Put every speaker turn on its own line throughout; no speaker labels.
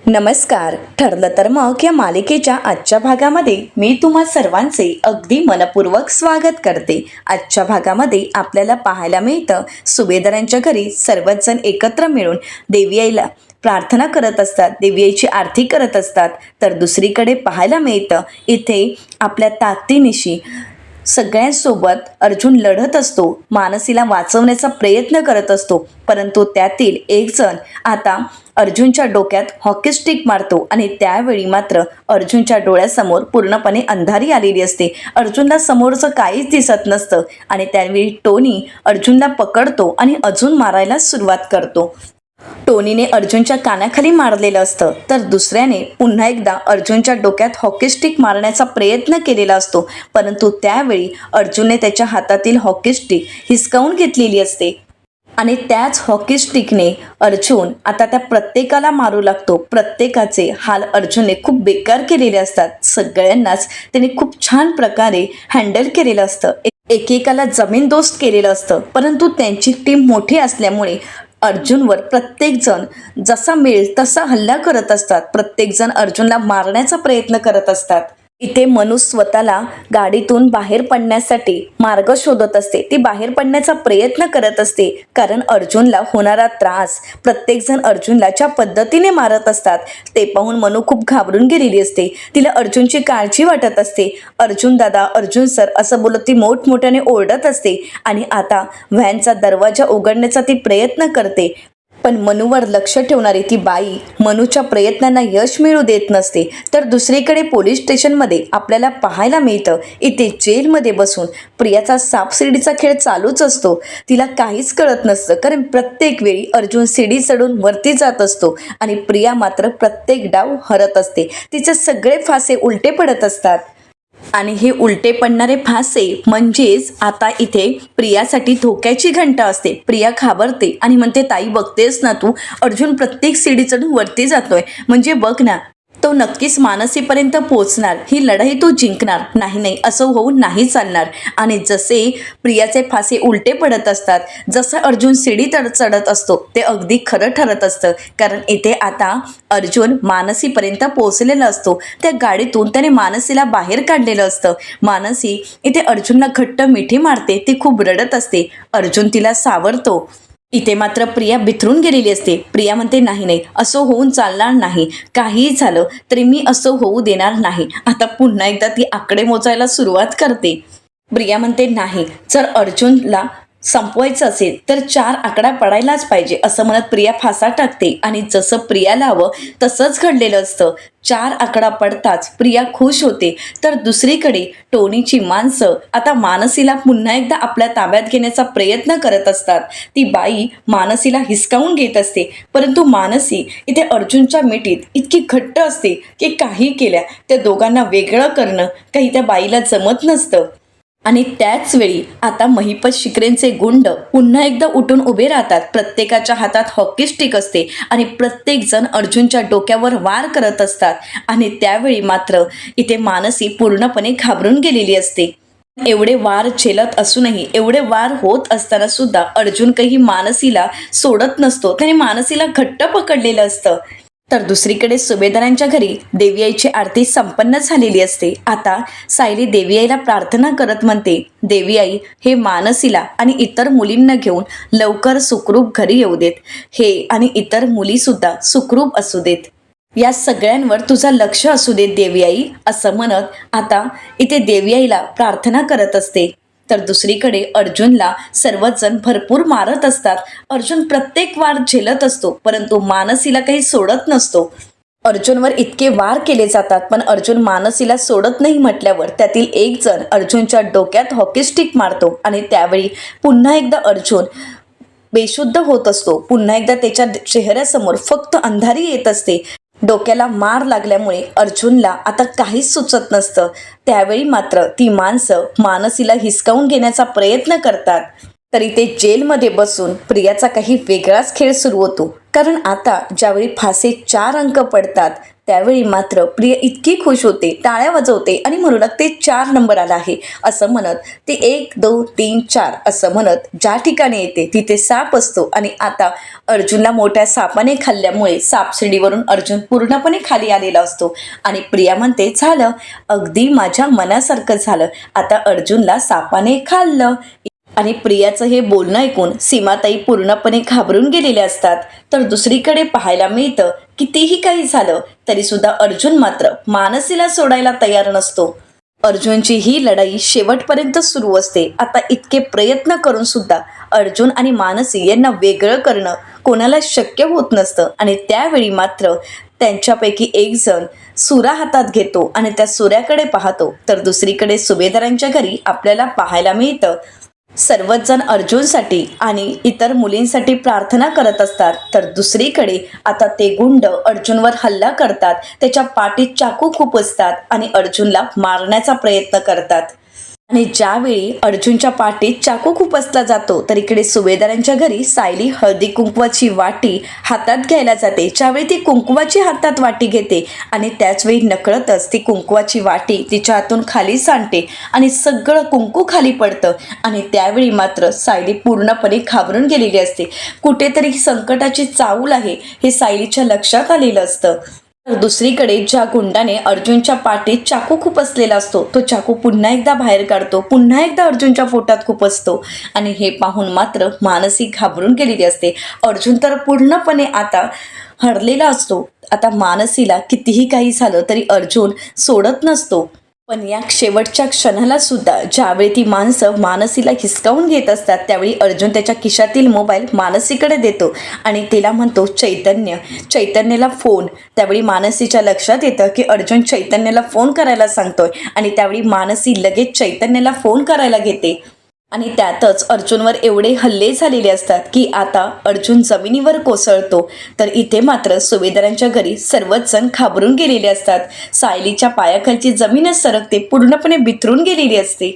नमस्कार. ठरलं तर मग या मालिकेच्या आजच्या भागामध्ये मी तुम्हा सर्वांचे अगदी मनपूर्वक स्वागत करते. आजच्या भागामध्ये आपल्याला पाहायला मिळतं सुभेदारांच्या घरी सर्वच जण एकत्र मिळून देवी आईला प्रार्थना करत असतात, देवी आईची आरती करत असतात. तर दुसरीकडे पाहायला मिळतं इथे आपल्या ताकदीनिशी सगळ्यांसोबत अर्जुन लढत असतो, मानसीला वाचवण्याचा प्रयत्न करत असतो. परंतु त्यातील एक जण आता अर्जुनच्या डोक्यात हॉकी स्टिक मारतो आणि त्यावेळी मात्र अर्जुनच्या डोळ्यासमोर पूर्णपणे अंधारी आलेली असते. अर्जुनला समोरचं काहीच दिसत नसतं आणि त्यावेळी टोनी अर्जुनला पकडतो आणि अजून मारायला सुरुवात करतो. टोनीने अर्जुनच्या कानाखाली मारलेलं असतं, तर दुसऱ्याने पुन्हा एकदा अर्जुनच्या डोक्यात हॉकी स्टिक मारण्याचा प्रयत्न केलेला असतो. परंतु त्यावेळी अर्जुनने त्याच्या हातातील हॉकी स्टिक हिसकावून घेतलेली असते आणि त्याच हॉकी स्टिकने अर्जुन आता त्या प्रत्येकाला मारू लागतो. प्रत्येकाचे हाल अर्जुनने खूप बेकार केलेले असतात. सगळ्यांनाच त्याने खूप छान प्रकारे हँडल केलेलं असतं, एकेकाला जमीनदोस्त केलेलं असतं. परंतु त्यांची टीम मोठी असल्यामुळे अर्जुनवर प्रत्येकजण जसा मिळेल तसा हल्ला करत असतात. प्रत्येकजण अर्जुनला मारण्याचा प्रयत्न करत असतात. इथे मनू स्वतःला गाडीतून बाहेर पडण्यासाठी मार्ग शोधत असते. ती बाहेर पडण्याचा प्रयत्न करत असते, कारण अर्जुनला होणारा त्रास प्रत्येकजण अर्जुनला ज्या पद्धतीने मारत असतात ते पाहून मनू खूप घाबरून गेलेली असते. तिला अर्जुनची काळजी वाटत असते. अर्जुन दादा, अर्जुन सर असं बोलत ती मोठमोठ्याने ओरडत असते आणि आता व्हॅनचा दरवाजा उघडण्याचा ती प्रयत्न करते. पण मनूवर लक्ष ठेवणारी ती बाई मनूच्या प्रयत्नांना यश मिळू देत नसते. तर दुसरीकडे पोलीस स्टेशनमध्ये आपल्याला पाहायला मिळतं इथे जेलमध्ये बसून प्रियाचा सापशिडीचा खेळ चालूच असतो. तिला काहीच कळत नसतं, कारण प्रत्येक वेळी अर्जुन शिडी चढून वरती जात असतो आणि प्रिया मात्र प्रत्येक डाव हरत असते. तिचे सगळे फासे उलटे पडत असतात आणि हे उलटे पडणारे फासे म्हणजेच आता इथे प्रियासाठी धोक्याची घंटा असते. प्रिया घाबरते आणि म्हणते, ताई बघतेस ना तू, अर्जुन प्रत्येक सीडी चढून वरती जातोय, म्हणजे बघ ना तो नक्कीच मानसीपर्यंत पोहोचणार, ही लढाई तो जिंकणार. नाही असं होऊन नाही चालणार. आणि जसे प्रियाचे फासे उलटे पडत असतात, जसं अर्जुन सीडी चढत असतो ते अगदी खरं ठरत असतं. कारण इथे आता अर्जुन मानसीपर्यंत पोहोचलेला असतो. त्या गाडीतून त्याने मानसीला बाहेर काढलेलं असतं. मानसी इथे अर्जुनला घट्ट मिठी मारते. ती खूप रडत असते. अर्जुन तिला सावरतो. इथे मात्र प्रिया बिथरून गेलेली असते. प्रिया म्हणते, नाही असं होऊन चालणार नाही, काहीही झालं तरी मी असं होऊ देणार नाही. आता पुन्हा एकदा ती आकडे मोजायला सुरुवात करते. प्रिया म्हणते, नाही, जर अर्जुनला संपवायचं असेल तर 4 आकडा पडायलाच पाहिजे असं म्हणत प्रिया फासा टाकते. आणि जसं प्रियाला हवं तसंच घडलेलं असतं. 4 आकडा पडताच प्रिया खुश होते. तर दुसरीकडे टोनीची माणसं आता मानसीला पुन्हा एकदा आपल्या ताब्यात घेण्याचा प्रयत्न करत असतात. ती बाई मानसीला हिसकावून घेत असते. परंतु मानसी इथे अर्जुनच्या मिठीत इतकी घट्ट असते की काही केल्या त्या दोघांना वेगळं करणं काही त्या बाईला जमत नसतं. आणि त्याच वेळी आता महिपत शिकरेंचे गुंड पुन्हा एकदा उठून उभे राहतात. प्रत्येकाच्या हातात हॉकी स्टिक असते आणि प्रत्येक जण अर्जुनच्या डोक्यावर वार करत असतात. आणि त्यावेळी मात्र इथे मानसी पूर्णपणे घाबरून गेलेली असते. एवढे वार झेलत असूनही, एवढे वार होत असताना सुद्धा अर्जुन काही मानसीला सोडत नसतो. त्याने मानसीला घट्ट पकडलेलं असतं. तर दुसरीकडे सुभेदारांच्या घरी देवी आईची आरती संपन्न झालेली असते. आता सायली देवी आईला प्रार्थना करत म्हणते, देवी आई हे मानसीला आणि इतर मुलींना घेऊन लवकर सुखरूप घरी येऊ देत. हे आणि इतर मुलीसुद्धा सुखरूप असू देत. या सगळ्यांवर तुझं लक्ष असू देत देवी आई, असं म्हणत आता इथे देवी आईला प्रार्थना करत असते. तर दुसरीकडे अर्जुनला सर्वच जण भरपूर मारत असतात. अर्जुन प्रत्येक वार झेलत असतो, परंतु मानसीला काही सोडत नसतो. अर्जुनवर इतके वार केले जातात पण अर्जुन मानसीला सोडत नाही म्हटल्यावर त्यातील एक जण अर्जुनच्या डोक्यात हॉकी स्टिक मारतो आणि त्यावेळी पुन्हा एकदा अर्जुन बेशुद्ध होत असतो. पुन्हा एकदा त्याच्या चेहऱ्यासमोर फक्त अंधारी येत असते. डोक्याला मार लागल्यामुळे अर्जुनला आता काहीच सुचत नसतं. त्यावेळी मात्र ती माणसं मानसीला हिसकावून घेण्याचा प्रयत्न करतात. तरी ते जेलमध्ये बसून प्रियाचा काही वेगळाच खेळ सुरू होतो. कारण आता ज्यावेळी फासे 4 अंक पडतात त्यावेळी मात्र प्रिया इतकी खुश होते, टाळ्या वाजवते आणि म्हणू लागते 4 नंबर आला आहे असं म्हणत ती 1 2 3 4 असं म्हणत ज्या ठिकाणी येते तिथे साप असतो आणि आता अर्जुनला मोठ्या सापाने खाल्ल्यामुळे सापशिडीवरून अर्जुन पूर्णपणे खाली आलेला असतो आणि प्रिया म्हणते झालं, अगदी माझ्या मनासारखं झालं, आता अर्जुनला सापाने खाल्लं. आणि प्रियाचं हे बोलणं ऐकून सीमाताई पूर्णपणे घाबरून गेलेले असतात. तर दुसरीकडे पाहायला मिळतं कितीही काही झालं तरी सुद्धा अर्जुन मात्र मानसीला सोडायला तयार नसतो. अर्जुनची ही लढाई शेवटपर्यंत सुरू असते. आता इतके प्रयत्न करून सुद्धा अर्जुन आणि मानसी यांना वेगळं करणं कोणाला शक्य होत नसतं आणि त्यावेळी मात्र त्यांच्यापैकी एक जण सुरा हातात घेतो आणि त्या सुऱ्याकडे पाहतो. तर दुसरीकडे सुभेदारांच्या घरी आपल्याला पाहायला मिळतं सर्वच जण अर्जुनसाठी आणि इतर मुलींसाठी प्रार्थना करत असतात. तर दुसरीकडे आता ते गुंड अर्जुनवर हल्ला करतात, त्याच्या पाठीत चाकू खुपसतात आणि अर्जुनला मारण्याचा प्रयत्न करतात. आणि ज्यावेळी अर्जुनच्या पाठीत चाकू खुपसला जातो तर इकडे सुभेदारांच्या घरी सायली हळदी कुंकवाची वाटी हातात घ्यायला जाते. ज्यावेळी ती कुंकवाची हातात वाटी घेते आणि त्याचवेळी नकळतच ती कुंकवाची वाटी तिच्या हातून खाली सांडते आणि सगळं कुंकू खाली पडतं आणि त्यावेळी मात्र सायली पूर्णपणे घाबरून गेलेली असते. कुठेतरी संकटाची चाहूल आहे हे सायलीच्या लक्षात आलेलं असतं. दुसरीकडे ज्या गुंडाने अर्जुनच्या पाठीत चाकू खुपसलेला असतो तो चाकू पुन्हा एकदा बाहेर काढतो, पुन्हा एकदा अर्जुनच्या पोटात खुपसतो आणि हे पाहून मात्र मानसी घाबरून गेलेली असते. अर्जुन तर पूर्णपणे आता हरलेला असतो. आता मानसीला कितीही काही झालं तरी अर्जुन सोडत नसतो. पण या शेवटच्या क्षणाला सुद्धा ज्यावेळी ती माणसं मानसीला हिसकावून घेत असतात त्यावेळी अर्जुन त्याच्या खिशातील मोबाईल मानसीकडे देतो आणि तिला म्हणतो चैतन्याला फोन. त्यावेळी मानसीच्या लक्षात येतं की अर्जुन चैतन्याला फोन करायला सांगतोय आणि त्यावेळी मानसी लगेच चैतन्याला फोन करायला घेते. आणि त्यातच अर्जुनवर एवढे हल्ले झालेले असतात की आता अर्जुन जमिनीवर कोसळतो. तर इथे मात्र सुभेदारांच्या घरी सर्वच जण घाबरून गेलेले असतात. सायलीच्या पायाखालची जमीनच सरकते, पूर्णपणे बिथरून गेलेली असते.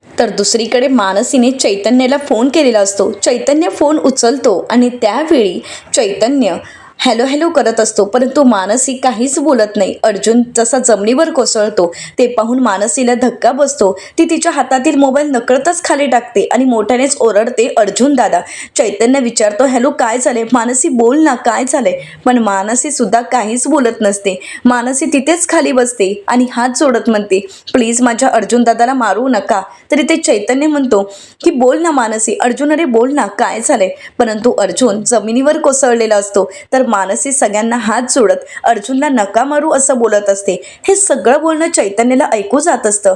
तर दुसरीकडे मानसीने चैतन्याला फोन केलेला असतो. चैतन्य फोन उचलतो आणि त्यावेळी चैतन्य हॅलो हॅलो करत असतो, परंतु मानसी काहीच बोलत नाही. अर्जुन जसा जमिनीवर कोसळतो ते पाहून मानसीला धक्का बसतो. ती तिच्या हातातील मोबाईल नकळतच खाली टाकते आणि मोठ्यानेच ओरडते, अर्जुन दादा. चैतन्य विचारतो, हॅलो काय झाले? मानसी बोल ना, काय झाले? पण मानसी सुद्धा काहीच बोलत नसते. मानसी तिथेच खाली बसते आणि हात जोडत म्हणते, प्लीज माझ्या अर्जुन दादाला मारू नका. तरी ते चैतन्य म्हणतो की बोल ना मानसी, अर्जुन अरे बोल ना, काय झाले? परंतु अर्जुन जमिनीवर कोसळलेला असतो. तर मानसी सगळ्यांना हात जोडत अर्जुनला नका मारू असं बोलत असते. हे सगळं बोलणं चैतन्याला ऐकू जात असतं.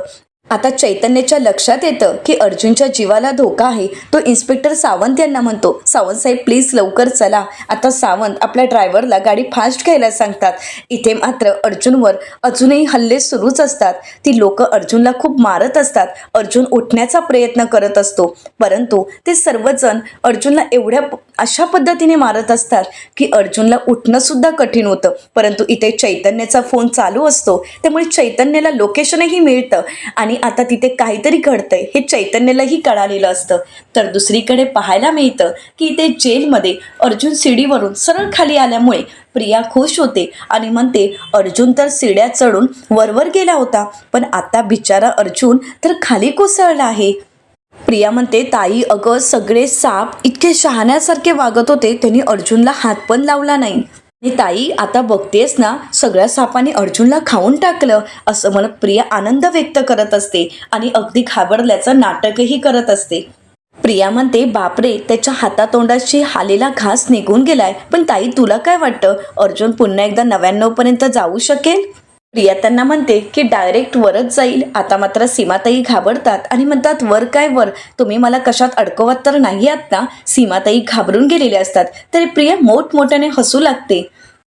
आता चैतन्याच्या लक्षात येतं की अर्जुनच्या जीवाला धोका आहे. तो इन्स्पेक्टर सावंत यांना म्हणतो, सावंत साहेब प्लीज लवकर चला. आता सावंत आपल्या ड्रायव्हरला गाडी फास्ट घ्यायला सांगतात. इथे मात्र अर्जुनवर अजूनही हल्ले सुरूच असतात. ती लोक अर्जुनला खूप मारत असतात. अर्जुन उठण्याचा प्रयत्न करत असतो, परंतु ते सर्वजण अर्जुनला अशा पद्धतीने मारत असतात की अर्जुनला उठणं सुद्धा कठीण होतं. परंतु इथे चैतन्याचा फोन चालू असतो, त्यामुळे चैतन्याला लोकेशनही मिळतं आणि आता तिथे काहीतरी घडतंय हे चैतन्यालाही कळालेलं असतं. तर दुसरीकडे पाहायला मिळतं की इथे जेलमध्ये अर्जुन सीडीवरून सरळ खाली आल्यामुळे प्रिया खुश होते आणि म्हणते, अर्जुन तर सीड्या चढून वरवर गेला होता, पण आता बिचारा अर्जुन तर खाली कोसळला आहे. प्रिया म्हणते, ताई अगं सगळे साप इतके शहाण्यासारखे वागत होते, त्यांनी अर्जुनला हात पण लावला नाही. आणि ताई आता बघतेस ना, सगळ्या सापांनी अर्जुनला खाऊन टाकलं असं म्हणत प्रिया आनंद व्यक्त करत असते आणि अगदी घाबरल्याचं नाटकही करत असते. प्रिया म्हणते, बापरे त्याच्या हातातोंडाशी हालेला घास निघून गेलाय. पण ताई तुला काय वाटतं, अर्जुन पुन्हा एकदा 99पर्यंत जाऊ शकेल? प्रिया त्यांना म्हणते की डायरेक्ट वरच जाईल. आता मात्र सीमाताई घाबरतात आणि म्हणतात, वर काय वर, तुम्ही मला कशात अडकवत तर नाही आहात ना? सीमाताई घाबरून गेलेले असतात. तरी प्रिया मोठमोठ्याने हसू लागते.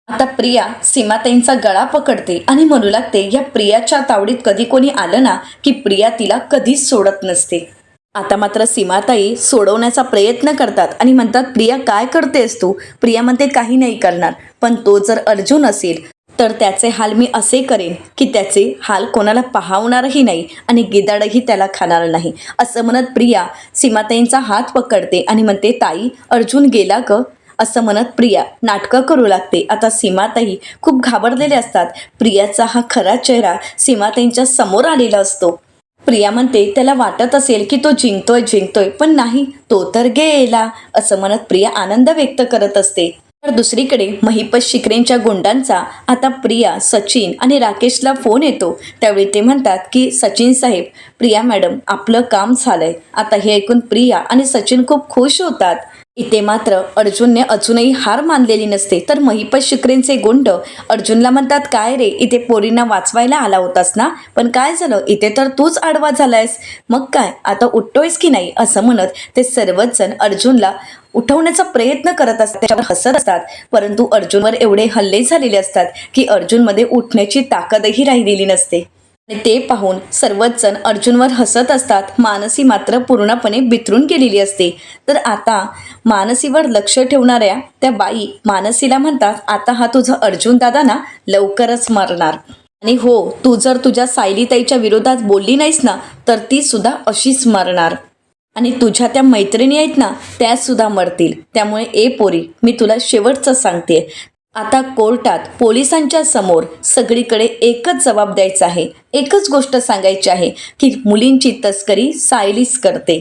आता प्रिया सीमाताईंचा गळा पकडते आणि म्हणू लागते, या प्रियाच्या तावडीत कधी कोणी आलं ना की प्रिया तिला कधीच सोडत नसते. आता मात्र सीमाताई सोडवण्याचा प्रयत्न करतात आणि म्हणतात, प्रिया काय करतेस तू? प्रिया म्हणते, काही नाही करणार, पण तो जर अर्जुन असेल तर त्याचे हाल मी असे करेन की त्याचे हाल कोणाला पाहवणारही नाही आणि गिधाडही त्याला खाणार नाही. असं म्हणत प्रिया सीमाताईंचा हात पकडते आणि म्हणते, ताई अर्जुन गेला ग. असं म्हणत प्रिया नाटकं करू लागते. आता सीमाताई खूप घाबरलेले असतात. प्रियाचा हा खरा चेहरा सीमाताईंच्या समोर आलेला असतो. प्रिया म्हणते त्याला वाटत असेल की तो जिंकतोय, पण नाही, तो तर गेला, असं म्हणत प्रिया आनंद व्यक्त करत असते. तर दुसरीकडे महिपत शिकरेंच्या गुंडांचा आता प्रिया, सचिन आणि राकेशला फोन येतो. त्यावेळी ते म्हणतात की सचिन साहेब, प्रिया मॅडम, आपलं काम झालंय. आता हे ऐकून प्रिया आणि सचिन खूप खुश होतात. इथे मात्र अर्जुनने अजूनही हार मानलेली नसते. तर महिपत शिकरेंचे गुंड अर्जुनला म्हणतात, काय रे, इथे पोरींना वाचवायला आला होतास ना, पण काय झालं, इथे तर तूच आडवा झालायस, मग काय आता उठतोयस की नाही, असं म्हणत ते सर्वच जण अर्जुनला उठवण्याचा प्रयत्न करत असतात, त्याच्यावर हसत असतात. परंतु अर्जुनवर एवढे हल्ले झालेले असतात की अर्जुनमध्ये उठण्याची ताकदही राहिलेली नसते. आणि ते पाहून सर्वच जण अर्जुनवर हसत असतात. मानसी मात्र पूर्णपणे बिथरून गेलेली असते. तर आता मानसीवर लक्ष ठेवणाऱ्या त्या बाई मानसीला म्हणतात, आता हा तुझा अर्जुन दादा ना लवकरच मरणार. आणि हो, तू जर तुझ्या सायलीताईच्या विरोधात बोलली नाहीस ना, तर ती सुद्धा अशीच मरणार. आणि तुझ्या त्या मैत्रिणी आहेत ना, त्या सुद्धा मरतील. त्यामुळे ए पोरी, मी तुला शेवटचं सांगते, आता कोर्टात पोलिसांच्या समोर सगळीकडे एकच जबाब द्यायचा आहे, एकच गोष्ट सांगायची आहे की मुलींची तस्करी सायलीच करते.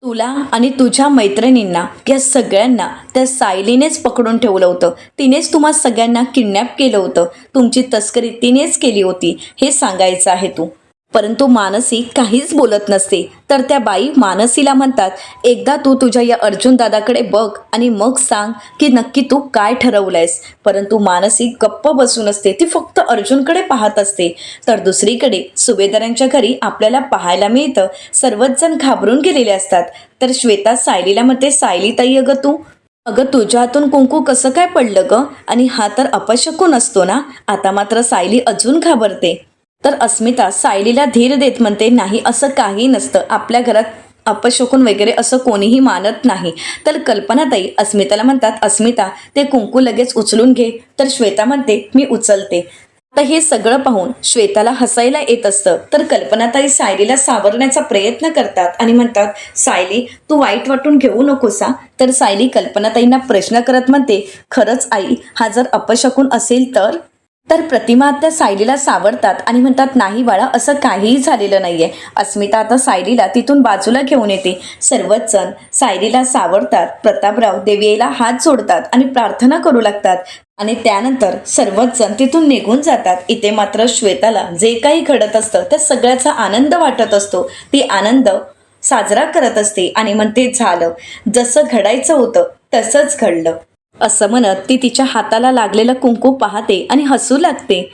तुला आणि तुझ्या मैत्रिणींना, या सगळ्यांना त्या सायलीनेच पकडून ठेवलं होतं. तिनेच तुम्हा सगळ्यांना किडनॅप केलं होतं. तुमची तस्करी तिनेच केली होती, हे सांगायचं आहे तू. परंतु मानसी काहीच बोलत नसते. तर त्या बाई मानसीला म्हणतात, एकदा तू तुझ्या या अर्जुन दादाकडे बघ आणि मग सांग की नक्की तू काय ठरवलंयस. परंतु मानसी गप्प बसून असते. ती फक्त अर्जुनकडे पाहत असते. तर दुसरीकडे सुभेदारांच्या घरी आपल्याला पाहायला मिळतं, सर्वच जण घाबरून गेलेले असतात. तर श्वेता सायलीला म्हणते, सायलीताई, अगं तुझ्या हातून कुंकू कसं काय पडलं ग, आणि हा तर अपशकुन असतो ना. आता मात्र सायली अजून घाबरते. तर अस्मिता सायलीला धीर देत म्हणते, नाही, असं काही नसतं, आपल्या घरात अपशकुन वगैरे असं कोणीही मानत नाही. तर कल्पनाताई अस्मिताला म्हणतात, अस्मिता, ते कुंकू लगेच उचलून घे. तर श्वेता म्हणते, मी उचलते. आता हे सगळं पाहून श्वेताला हसायला येत असतं. तर कल्पनाताई सायलीला सावरण्याचा प्रयत्न करतात आणि म्हणतात, सायली, तू वाईट वाटून घेऊ नकोसा. तर सायली कल्पनाताईंना प्रश्न करत म्हणते, खरंच आई, हा जर अपशकुन असेल तर प्रतिमा त्या सायलीला सावरतात आणि म्हणतात, नाही बाळा, असं काहीही झालेलं नाहीये. अस्मिता आता सायलीला तिथून बाजूला घेऊन येते. सर्वच जण सायलीला सावरतात. प्रतापराव देवीला हात जोडतात आणि प्रार्थना करू लागतात. आणि त्यानंतर सर्वच जण तिथून निघून जातात. इथे मात्र श्वेताला जे काही घडत असतं त्या सगळ्याचा आनंद वाटत असतो. ती आनंद साजरा करत असते आणि म्हणते, झालं, जसं घडायचं होतं तसंच घडलं, असं म्हणत ती तिच्या हाताला लागलेलं कुंकू पाहते आणि हसू लागते.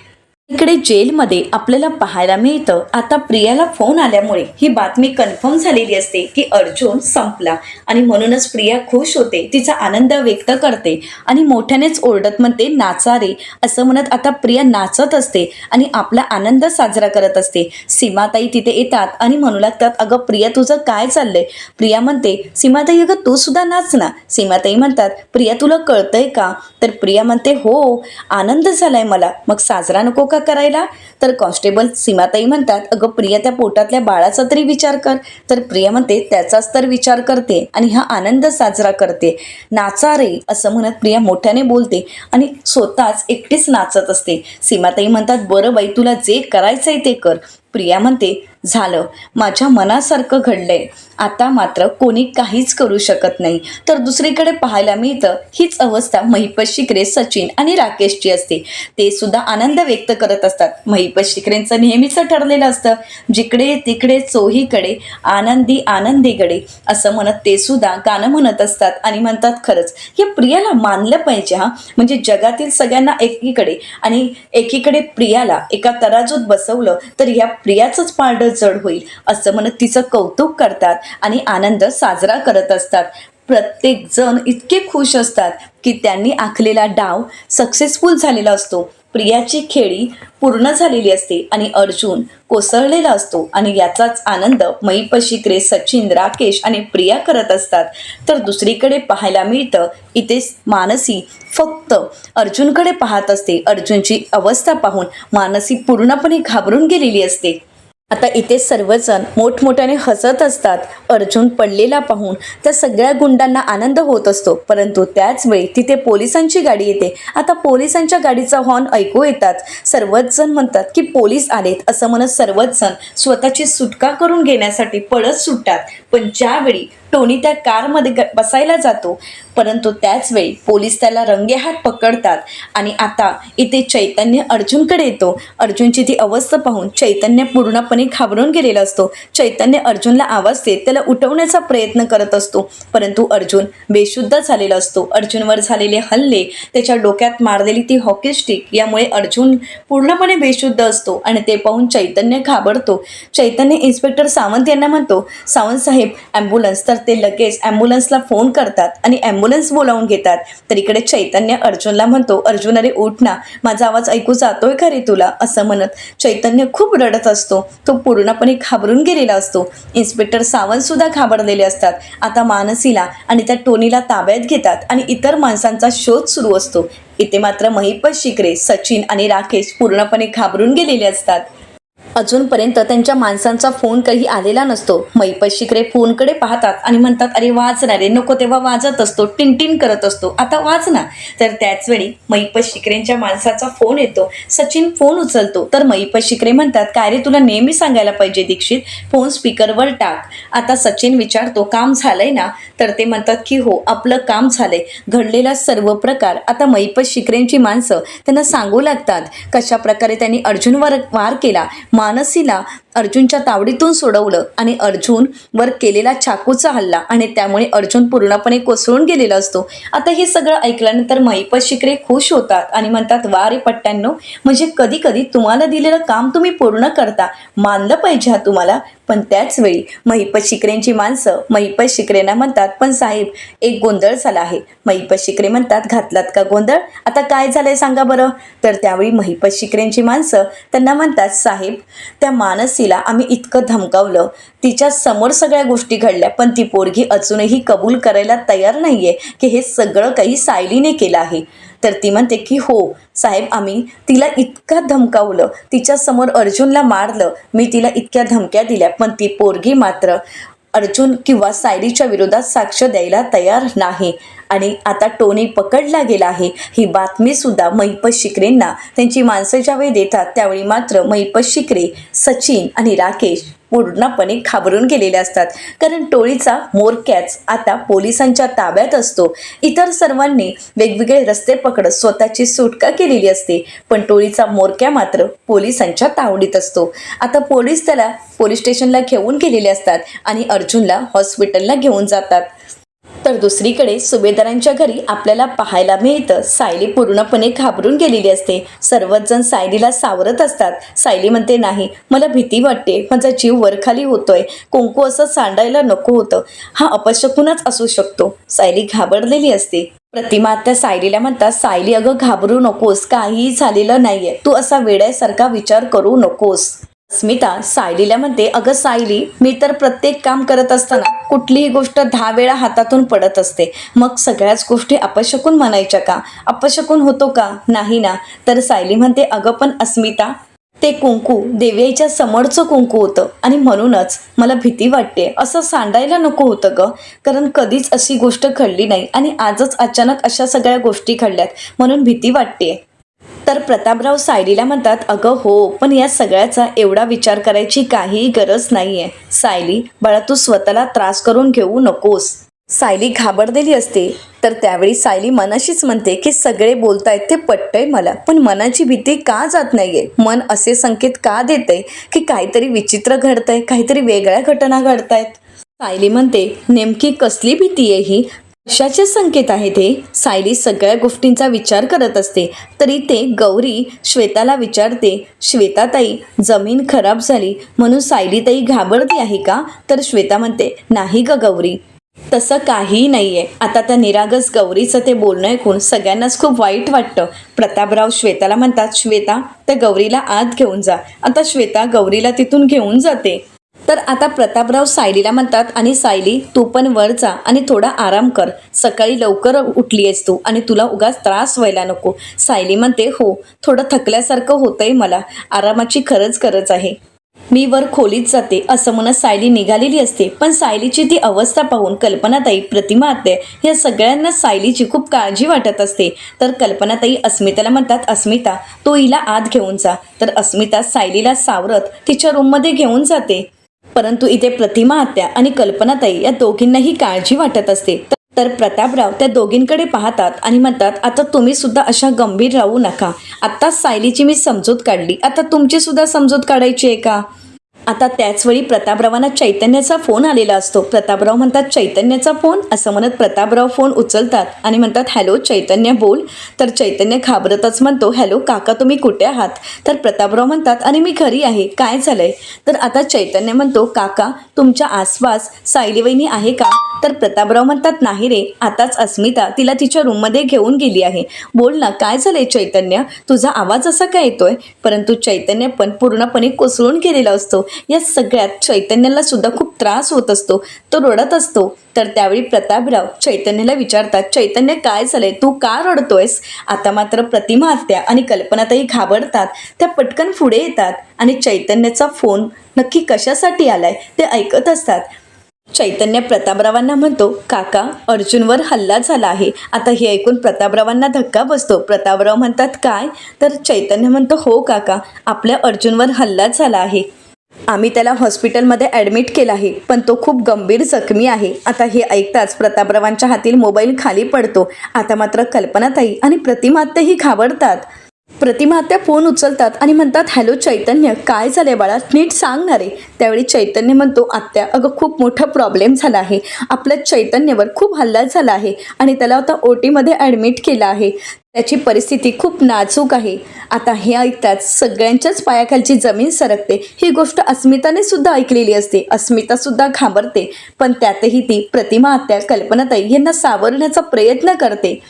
इकडे जेलमध्ये आपल्याला पाहायला मिळतं, आता प्रियाला फोन आल्यामुळे ही बातमी कन्फर्म झालेली असते की अर्जुन संपला. आणि म्हणूनच प्रिया खुश होते, तिचा आनंद व्यक्त करते आणि मोठ्यानेच ओरडत म्हणते, नाचा रे, असं म्हणत आता प्रिया नाचत असते आणि आपला आनंद साजरा करत असते. सीमाताई तिथे येतात आणि म्हणू लागतात, अगं प्रिया, तुझं काय चाललंय. प्रिया म्हणते, सीमाताई, अगं तू सुद्धा नाच ना. सीमाताई म्हणतात, प्रिया, तुला कळतंय का. तर प्रिया म्हणते, हो, आनंद झालाय मला, मग साजरा नको का करायला. तर कॉन्स्टेबल सीमाताई म्हणतात, अगं प्रिया, त्या पोटातल्या बाळाचा तरी विचार कर. तर प्रिया म्हणते, त्याचाच तर विचार करते आणि हा आनंद साजरा करते, नाचा रे, असं म्हणत प्रिया मोठ्याने बोलते आणि स्वतःच एकटीच नाचत असते. सीमाताई म्हणतात, बरं बाई, तुला जे करायचंय ते कर. प्रिया म्हणते, झालं, माझ्या मनासारखं घडलंय, आता मात्र कोणी काहीच करू शकत नाही. तर दुसरीकडे पाहायला मिळतं, हीच अवस्था महिपत शिकरे, सचिन आणि राकेशची असते. ते सुद्धा आनंद व्यक्त करत असतात. महिपत शिकरेंचं नेहमीच ठरलेलं असतं, जिकडे तिकडे चोहीकडे आनंदी आनंदी गडे, असं म्हणत ते सुद्धा गाणं म्हणत असतात आणि म्हणतात, खरंच या प्रियाला मानलं पाहिजे हा, म्हणजे जगातील सगळ्यांना एकीकडे आणि एकीकडे प्रियाला एका तराजूत बसवलं तर ह्या प्रियाचंच पारडं जड होईल, असं म्हणत तिचं कौतुक करतात आणि आनंद साजरा करत असतात. प्रत्येक जण इतके खुश असतात की त्यांनी आखलेला डाव सक्सेसफुल झालेला असतो. प्रियाची खेळी पूर्ण झालेली असते आणि अर्जुन कोसळलेला असतो आणि याचाच आनंद महिपत शिकरे, सचिन, राकेश आणि प्रिया करत असतात. तर दुसरीकडे पाहायला मिळतं, इथे मानसी फक्त अर्जुनकडे पाहत असते. अर्जुनची अवस्था पाहून मानसी पूर्णपणे घाबरून गेलेली असते आता इथे सर्वजण मोठमोठ्याने हसत असतात. अर्जुन पडलेला पाहून त्या सगळ्या गुंडांना आनंद होत असतो, परंतु त्याच वेळी तिथे पोलिसांची गाडी येते. आता पोलिसांच्या गाडीचा हॉर्न ऐकू येतात. सर्वच जण म्हणतात की पोलीस आलेत असं म्हणत सर्वच जण स्वतःची सुटका करून घेण्यासाठी पळत सुटतात. पण ज्यावेळी टोनी त्या कारमध्ये बसायला जातो, परंतु त्याच वेळी पोलीस त्याला रंगेहात पकडतात. आणि आता इथे चैतन्य अर्जुनकडे येतो. अर्जुनची ती अवस्था पाहून चैतन्य पूर्णपणे घाबरून गेलेला असतो. चैतन्य अर्जुनला आवाज देत त्याला उठवण्याचा प्रयत्न करत असतो, परंतु अर्जुन बेशुद्ध झालेला असतो. अर्जुनवर झालेले हल्ले, त्याच्या डोक्यात मारलेली ती हॉकी स्टिक, यामुळे अर्जुन पूर्णपणे बेशुद्ध असतो. आणि ते पाहून चैतन्य घाबरतो. चैतन्य इन्स्पेक्टर सावंत यांना म्हणतो, सावंत साहेब ॲम्ब्युलन्स. तर ते लगेच ॲम्ब्युलन्सला फोन करतात आणि ॲम्ब्युलन्स बोलावून घेतात. तर इकडे चैतन्य अर्जुनला म्हणतो, अर्जुन अरे उठ ना, माझा आवाज ऐकू जातोय का रे तुला, असं म्हणत चैतन्य खूप रडत असतो. तो पूर्णपणे घाबरून गेलेला असतो. इन्स्पेक्टर सावंत सुद्धा घाबरलेले असतात. आता मानसीला आणि त्या टोनीला ताब्यात घेतात आणि इतर माणसांचा शोध सुरू असतो. इथे मात्र महिपत शिकरे, सचिन आणि राकेश पूर्णपणे घाबरून गेलेले असतात. अजूनपर्यंत त्यांच्या माणसांचा फोन काही आलेला नसतो. महिपत शिकरे फोनकडे पाहतात आणि म्हणतात, अरे वाच ना रे, नको तेव्हा वाजत असतो, टिनटिन करत असतो, आता वाच ना. तर त्याच वेळी महिपत शिकरेंच्या माणसाचा फोन येतो. सचिन फोन उचलतो. तर महिपत शिकरे म्हणतात, काय रे तुला नेहमी सांगायला पाहिजे दीक्षित, फोन स्पीकरवर टाक. आता सचिन विचारतो, काम झालंय ना. तर ते म्हणतात की हो, आपलं काम झालंय. घडलेला सर्व प्रकार आता महिपत शिकरेंची माणसं त्यांना सांगू लागतात. कशा प्रकारे त्यांनी अर्जुनवर वार केला, मानसीला अर्जुनच्या तावडीतून सोडवलं आणि अर्जुनवर केलेला चाकूचा हल्ला, आणि त्यामुळे अर्जुन पूर्णपणे कोसळून गेलेला असतो. आता हे सगळं ऐकल्यानंतर महिपत शिकरे खुश होतात आणि म्हणतात, वा रे पट्ट्यांनो, म्हणजे कधी कधी तुम्हाला दिलेलं काम तुम्ही पूर्ण करता, मानलं पाहिजे हा तुम्हाला. पण त्याच वेळी महिपत शिकरेंची माणसं महिपत शिकरेंना म्हणतात, पण साहेब एक गोंधळ झाला आहे. महिपत शिकरे म्हणतात, घातलात का गोंधळ, आता काय झालंय सांगा बरं. तर त्यावेळी महिपत शिकरेंची माणसं त्यांना म्हणतात, साहेब त्या मानसीला आम्ही इतकं धमकावलं, तिच्या समोर सगळ्या गोष्टी घडल्या, पण ती पोरगी अजूनही कबूल करायला तयार नाहीये की हे सगळं काही सायलीने केलं आहे. तर ती म्हणते की हो साहेब, आम्ही तिला इतकं धमकावलं, तिच्यासमोर अर्जुनला मारलं, मी तिला इतक्या धमक्या दिल्या, पण ती पोरगी मात्र अर्जुन किंवा सायलीच्या विरोधात साक्ष द्यायला तयार नाही. आणि आता टोनी पकडला गेला आहे. ही बातमी सुद्धा महिपत शिकरेंना त्यांची माणसं ज्यावेळी देतात, त्यावेळी मात्र महिपत शिकरे, सचिन आणि राकेश पूर्णपणे घाबरून गेलेले असतात. कारण टोळीचा मोरक्याच आता पोलिसांच्या ताब्यात असतो. इतर सर्वांनी वेगवेगळे रस्ते पकडत स्वतःची सुटका केलेली असते, पण टोळीचा मोरक्या मात्र पोलिसांच्या तावडीत असतो. आता पोलीस त्याला पोलीस स्टेशनला घेऊन गेलेले असतात आणि अर्जुनला हॉस्पिटलला घेऊन जातात. तर दुसरीकडे सुभेदारांच्या घरी आपल्याला पाहायला मिळतं, सायली पूर्णपणे घाबरून गेलेली असते. सर्वच जण सायलीला सावरत असतात. सायली म्हणते, नाही मला भीती वाटते, माझा जीव वरखाली होतोय, कुंकू असं सांडायला नको होतं, हा अपशकुनच असू शकतो. सायली घाबरलेली असते. प्रतिमा त्या सायलीला म्हणतात, सायली अगं घाबरू नकोस, काहीही झालेलं नाहीये, तू असा वेड्यासारखा विचार करू नकोस. स्मिता सायलीला म्हणते, अगं सायली, मी तर प्रत्येक काम करत असताना कुठलीही गोष्ट 10 वेळा हातातून पडत असते, मग सगळ्याच गोष्टी अपशकुन म्हणायच्या का, अपशकुन होतो का, नाही ना. तर सायली म्हणते, अगं पण अस्मिता, ते कुंकू देवीच्या समोरचं कुंकू होतं आणि म्हणूनच मला भीती वाटते, असं सांडायला नको होतं ग, कारण कधीच अशी गोष्ट घडली नाही आणि आजच अचानक अशा सगळ्या गोष्टी घडल्यात, म्हणून भीती वाटते. तर प्रतापराव सायलीला म्हणतात, अगं हो, पण या सगळ्याचा एवढा विचार करायची काहीही गरज नाहीये. सायली बाळा, तू स्वतःला त्रास करून घेऊ नकोस. सायली घाबरलेली असते. तर त्यावेळी सायली मनाशीच म्हणते की सगळे बोलतायत ते पटतंय मला, पण मनाची भीती का जात नाहीये, मन असे संकेत का देतंय की काहीतरी विचित्र घडतंय, काहीतरी वेगळ्या घटना घडतायत. सायली म्हणते, नेमकी कसली भीती आहे ही, कशाचे संकेत आहेत हे. सायली सगळ्या गोष्टींचा विचार करत असते. तरी ते गौरी श्वेताला विचारते, श्वेताताई जमीन खराब झाली म्हणून सायलीताई घाबरती आहे का. तर श्वेता म्हणते, नाही ग गौरी, तसं काहीही नाहीये. आता त्या निरागस गौरीचं ते बोलणं ऐकून सगळ्यांनाच खूप वाईट वाटतं. प्रतापराव श्वेताला म्हणतात, श्वेता त्या गौरीला आत घेऊन जा. आता श्वेता गौरीला तिथून घेऊन जाते. तर आता प्रतापराव सायलीला म्हणतात, आणि सायली तू पण वर जा आणि थोडा आराम कर, सकाळी लवकर उठली आहेस तू आणि तुला उगाच त्रास व्हायला नको. सायली म्हणते, हो थोडं थकल्यासारखं होतंय मला, आरामाची खरंच गरज आहे. मी वर खोलीत जाते असं म्हणत सायली निघालेली असते. पण सायलीची ती अवस्था पाहून कल्पनाताई, प्रतिमा आत्या या सगळ्यांना सायलीची खूप काळजी वाटत असते. तर कल्पनाताई अस्मिताला म्हणतात, अस्मिता तो हिला आत घेऊन जा. तर अस्मिता सायलीला सावरत तिच्या रूममध्ये घेऊन जाते. परंतु इथे प्रतिमा आत्या आणि कल्पनाताई या दोघींनाही काळजी वाटत असते. तर प्रतापराव त्या दोघींकडे पाहतात आणि म्हणतात, आता तुम्ही सुद्धा अशा गंभीर राहू नका. आत्ताच सायलीची मी समजूत काढली, आता तुमची सुद्धा समजूत काढायची आहे का? आता त्याचवेळी प्रतापरावांना चैतन्याचा फोन आलेला असतो. प्रतापराव म्हणतात, चैतन्याचा फोन? असं म्हणत प्रतापराव फोन उचलतात आणि म्हणतात, हॅलो चैतन्य बोल. तर चैतन्य घाबरतच म्हणतो, हॅलो काका तुम्ही कुठे आहात? तर प्रतापराव म्हणतात, अरे मी घरी आहे, काय झालंय? तर आता चैतन्य म्हणतो, काका तुमच्या आसपास सायली वहिनी आहे का? तर प्रतापराव म्हणतात, नाही रे, आताच अस्मिता तिला तिच्या रूममध्ये घेऊन गेली आहे. बोल ना, काय झालंय चैतन्य? तुझा आवाज असा काय येतोय? परंतु चैतन्य पण पूर्णपणे कोसळून गेलेला असतो. या सगळ्यात चैतन्याला सुद्धा खूप त्रास होत असतो, तो रडत असतो. तर त्यावेळी प्रतापराव चैतन्याला विचारतात, चैतन्य काय झालंय, तू का रडतोयस? आता मात्र प्रतिमा आत्या आणि कल्पनाताई घाबरतात. त्या पटकन पुढे येतात आणि चैतन्याचा फोन नक्की कशासाठी आलाय ते ऐकत असतात. चैतन्य प्रतापरावांना म्हणतो, काका अर्जुनवर हल्ला झाला आहे. आता हे ऐकून प्रतापरावांना धक्का बसतो. प्रतापराव म्हणतात, काय? तर चैतन्य म्हणतो, हो काका, आपल्या अर्जुनवर हल्ला झाला आहे. आम्ही त्याला हॉस्पिटलमध्ये ॲडमिट केलं आहे, पण तो खूप गंभीर जखमी आहे. आता हे ऐकताच प्रतापरावांच्या हातील मोबाईल खाली पडतो. आता मात्र कल्पनाताई आणि प्रतिमा आत्याही घाबरतात. प्रतिमा आत्या फोन उचलतात आणि म्हणतात, हॅलो चैतन्य काय झालंय बाळा, नीट सांगणार आहे. त्यावेळी चैतन्य म्हणतो, आत्या अगं खूप मोठा प्रॉब्लेम झाला आहे. आपल्या चैतन्यावर खूप हल्ला झाला आहे आणि त्याला आता OTमध्ये ॲडमिट केलं आहे. त्याची परिस्थिती खूप नाजूक आहे. आता हे ऐकताच सगळ्यांच्याच पायाखालची जमीन सरकते. ही गोष्ट अस्मिताने सुद्धा ऐकलेली असते. अस्मिता सुद्धा घाबरते, पण त्यातही ती प्रतिमा आत्या, कल्पनाताई यांना सावरण्याचा प्रयत्न करते.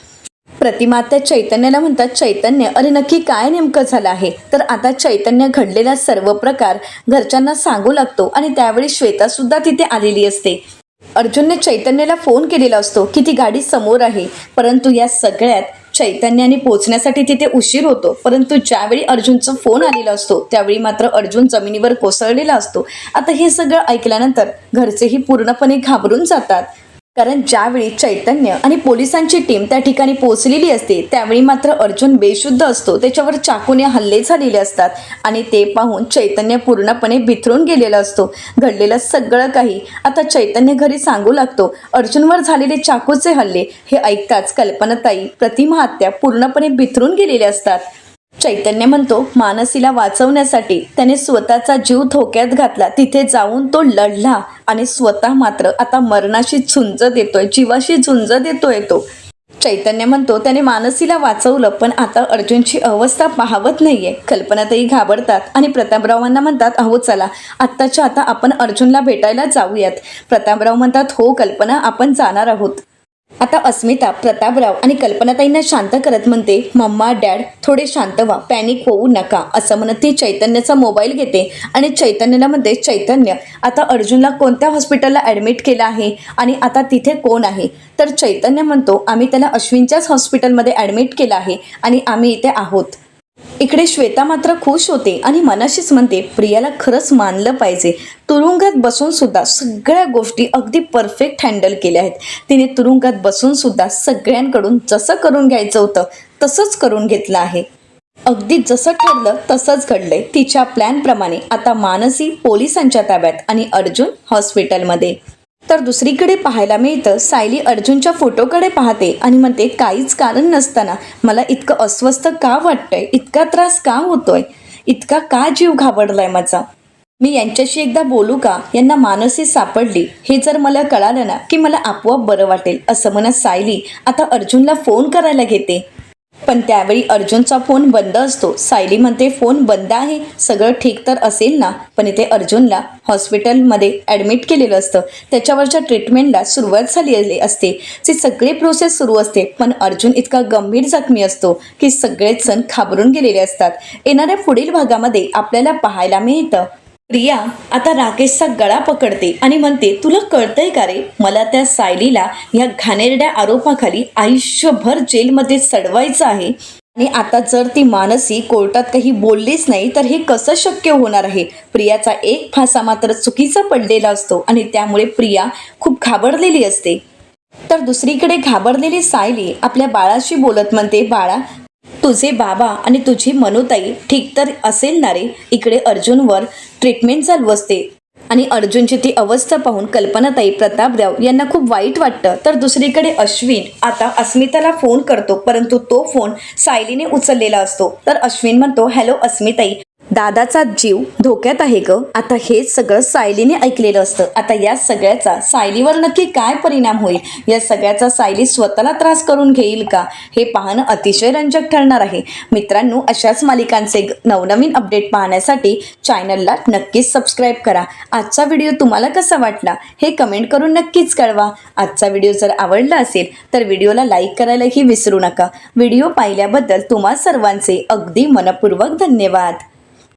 प्रतिमा आत्या चैतन्याला म्हणतात, चैतन्य अरे नक्की काय नेमकं झालं आहे? तर आता चैतन्य घडलेला सर्व प्रकार घरच्यांना सांगू लागतो आणि त्यावेळी श्वेता सुद्धा तिथे आलेली असते. अर्जुनने चैतन्याला फोन केलेला असतो की ती गाडी समोर आहे. परंतु या सगळ्यात चैतन्याने पोहोचण्यासाठी तिथे उशीर होतो. परंतु ज्यावेळी अर्जुनचा फोन आलेला असतो त्यावेळी मात्र अर्जुन जमिनीवर कोसळलेला असतो. आता हे सगळं ऐकल्यानंतर घरचेही पूर्णपणे घाबरून जातात. कारण ज्यावेळी चैतन्य आणि पोलिसांची टीम त्या ठिकाणी पोहोचलेली असते त्यावेळी मात्र अर्जुन बेशुद्ध असतो. त्याच्यावर चाकूने हल्ले झालेले असतात आणि ते पाहून चैतन्य पूर्णपणे बिथरून गेलेला असतो. घडलेलं सगळं काही आता चैतन्य घरी सांगू लागतो. अर्जुनवर झालेले चाकूचे हल्ले हे ऐकताच कल्पनाताई, प्रतिमा आत्या पूर्णपणे बिथरून गेलेले असतात. चैतन्य म्हणतो, मानसीला वाचवण्यासाठी त्याने स्वतःचा जीव धोक्यात घातला. तिथे जाऊन तो लढला आणि स्वतः मात्र आता मरणाशी झुंज देतोय, जीवाशी झुंज देतोय तो. चैतन्य म्हणतो, त्याने मानसीला वाचवलं, पण आता अर्जुनची अवस्था पाहवत नाहीये. कल्पनाताई घाबरतात आणि प्रतापरावांना म्हणतात, अहो चला आत्ताच्या आता आपण अर्जुनला भेटायला जाऊयात. प्रतापराव म्हणतात, हो कल्पना, आपण जाणार आहोत. आता अस्मिता प्रतापराव आणि कल्पनाताईंना शांत करत म्हणते, मम्मा डॅड थोडे शांत व्हा, पॅनिक होऊ नका. असं म्हणत ती चैतन्याचा मोबाईल घेते आणि चैतन्याला म्हणते, चैतन्य आता अर्जुनला कोणत्या हॉस्पिटलला ॲडमिट केलं आहे आणि आता तिथे कोण आहे? तर चैतन्य म्हणतो, आम्ही त्याला अश्विनच्याच हॉस्पिटलमध्ये ॲडमिट केलं आहे आणि आम्ही इथे आहोत. इकडे श्वेता मात्र खुश होते आणि मनाशीच म्हणते, प्रियाला खरंच मानलं पाहिजे. तुरुंगात बसून सुद्धा सगळ्या गोष्टी अगदी परफेक्ट हँडल केल्या आहेत. तिने तुरुंगात बसून सुद्धा सगळ्यांकडून जसं करून घ्यायचं होतं तसंच करून घेतलं आहे. अगदी जसं ठरलं तसंच घडलंय. तिच्या प्लॅनप्रमाणे आता मानसी पोलिसांच्या ताब्यात आणि अर्जुन हॉस्पिटलमध्ये. तर दुसरीकडे पाहायला मिळतं, सायली अर्जुनच्या फोटोकडे पाहते आणि म्हणते, काहीच कारण नसताना मला इतकं अस्वस्थ का वाटतंय, इतका त्रास का होतोय, इतका का जीव घाबरलाय माझा? मी यांच्याशी एकदा बोलू का? यांना मानसी सापडली हे जर मला कळालं ना की मला आपोआप बरं वाटेल. असं म्हणत सायली आता अर्जुनला फोन करायला घेते. पण त्यावेळी अर्जुनचा फोन बंद असतो. सायली म्हणते, फोन बंद आहे, सगळं ठीक तर असेल ना? पण इथे अर्जुनला हॉस्पिटलमध्ये ॲडमिट केलेलं असतं. त्याच्यावरच्या ट्रीटमेंटला सुरुवात झालेली असते. ती सगळी प्रोसेस सुरू असते. पण अर्जुन इतका गंभीर जखमी असतो की सगळेच जण घाबरून गेलेले असतात. येणाऱ्या पुढील भागामध्ये आपल्याला पाहायला मिळतं, प्रिया आता राकेशचा गळा पकडते आणि म्हणते, तुला कळतंय का रे, मला त्या सायलीला या घाणेरड्या आरोपाखाली आयुष्यभर जेलमध्ये सडवायचं आहे. आणि आता जर ती मानसी कोर्टात काही बोललीच नाही तर हे कसं शक्य होणार आहे. प्रियाचा एक फासा मात्र चुकीचा पडलेला असतो आणि त्यामुळे प्रिया खूप घाबरलेली असते. तर दुसरीकडे घाबरलेली सायली आपल्या बाळाशी बोलत म्हणते, बाळा तुझे बाबा आणि तुझी मनुताई ठीक तर असेल ना रे. इकडे अर्जुनवर ट्रीटमेंट चालू असते आणि अर्जुनची ती अवस्था पाहून कल्पनाताई, प्रतापराव यांना खूप वाईट वाटतं. तर दुसरीकडे अश्विन आता अस्मिताला फोन करतो, परंतु तो फोन सायलीने उचललेला असतो. तर अश्विन म्हणतो, हॅलो अस्मिताई, दादाचा जीव धोक्यात आहे ग. आता हे सगळं सायलीने ऐकलेलं असतं. आता या सगळ्याचा सायलीवर नक्की काय परिणाम होईल, या सगळ्याचा सायली स्वतःला त्रास करून घेईल का, हे पाहणं अतिशय रंजक ठरणार आहे. मित्रांनो, अशाच मालिकांचे नवनवीन अपडेट पाहण्यासाठी चॅनलला नक्कीच सबस्क्राईब करा. आजचा व्हिडिओ तुम्हाला कसा वाटला हे कमेंट करून नक्कीच कळवा. आजचा व्हिडिओ जर आवडला असेल तर व्हिडिओला लाईक करायलाही विसरू नका. व्हिडिओ पाहिल्याबद्दल तुम्हा सर्वांचे अगदी मनपूर्वक धन्यवाद.